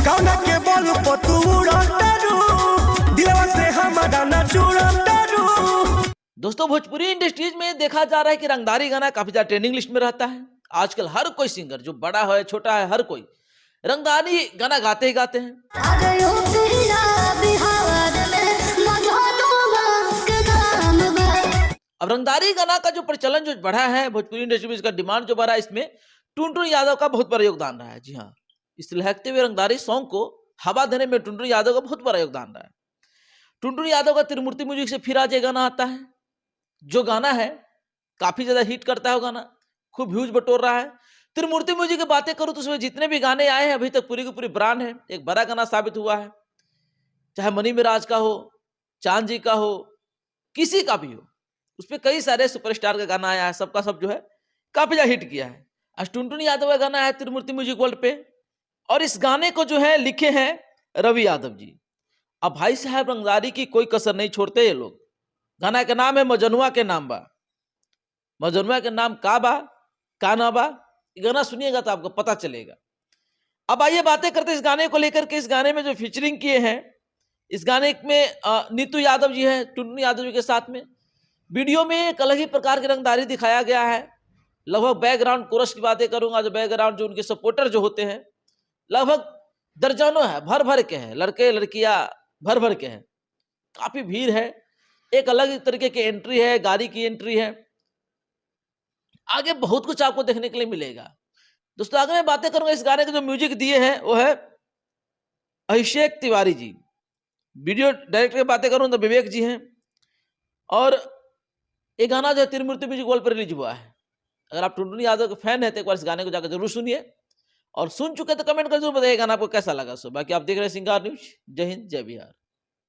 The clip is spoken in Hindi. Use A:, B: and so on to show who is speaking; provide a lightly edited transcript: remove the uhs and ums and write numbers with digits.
A: कौना के बोल पतूड़ू दिलवा से हमारा न चूड़ू।
B: दोस्तों, भोजपुरी इंडस्ट्रीज में देखा जा रहा है कि रंगदारी गाना काफी ज्यादा ट्रेंडिंग लिस्ट में रहता है। आजकल हर कोई सिंगर, जो बड़ा है छोटा है, हर कोई रंगदारी गाना गाते ही गाते हैं। अब रंगदारी गाना का जो प्रचलन जो बढ़ा है भोजपुरी इंडस्ट्री में, इसका डिमांड जो बढ़ा है, इसमें टुनटुन यादव का बहुत बड़ा योगदान रहा है। जी हाँ, इस लहकते हुए रंगदारी सॉन्ग को हवा देने में टुनटुन यादव का बहुत बड़ा योगदान रहा है। टुनटुन यादव का त्रिमूर्ति म्यूजिक से फिर आज ये गाना आता है, जो गाना है काफी ज्यादा हिट करता है। वो गाना खूब व्यूज बटोर रहा है। त्रिमूर्ति म्यूजिक की बातें करूं तो उसमें जितने भी गाने आए हैं अभी तक पूरी की पूरी ब्रांड है, एक बड़ा गाना साबित हुआ है। चाहे मनी मिराज का हो, चांद जी का हो, किसी का भी हो, उसपे कई सारे सुपरस्टार का गाना आया है, सबका सब जो है काफी ज्यादा हिट किया है। आज टुनटुन यादव का गाना है त्रिमूर्ति म्यूजिक वर्ल्ड पे, और इस गाने को जो है लिखे हैं रवि यादव जी। अब भाई साहब रंगदारी की कोई कसर नहीं छोड़ते ये लोग। गाना का नाम है मजनुआ के नाम बा। मजनुआ के नाम का ना बा, गाना सुनिएगा तो आपको पता चलेगा। अब आइए बातें करते हैं इस गाने को लेकर के। इस गाने में जो फीचरिंग किए हैं, इस गाने में नीतू यादव जी हैं टुनटुन यादव जी के साथ में। वीडियो में एक अलग ही प्रकार की रंगदारी दिखाया गया है। लगभग बैकग्राउंड कोरस की बातें करूंगा, जो बैकग्राउंड जो उनके सपोर्टर जो होते हैं लगभग दर्जनों है, भर भर के हैं, लड़के लड़कियां भर भर के हैं, काफी भीड़ है। एक अलग ही तरीके की एंट्री है, गाड़ी की एंट्री है। आगे बहुत कुछ आपको देखने के लिए मिलेगा। दोस्तों, आगे मैं बातें करूंगा इस गाने के जो म्यूजिक दिए हैं वो है अभिषेक तिवारी जी। वीडियो डायरेक्टर की बातें करूं तो विवेक जी हैं। और ये गाना जो है त्रिमूर्ति म्यूजिक वर्ल्ड पर रिलीज हुआ है। अगर आप टुनटुन यादव के फैन है तो एक बार इस गाने को जाकर जरूर सुनिए, और सुन चुके तो कमेंट कर जरूर बताइए गाना आपको कैसा लगा। सो बाकी आप देख रहे हैं सिंगार न्यूज। जय हिंद, जय बिहार।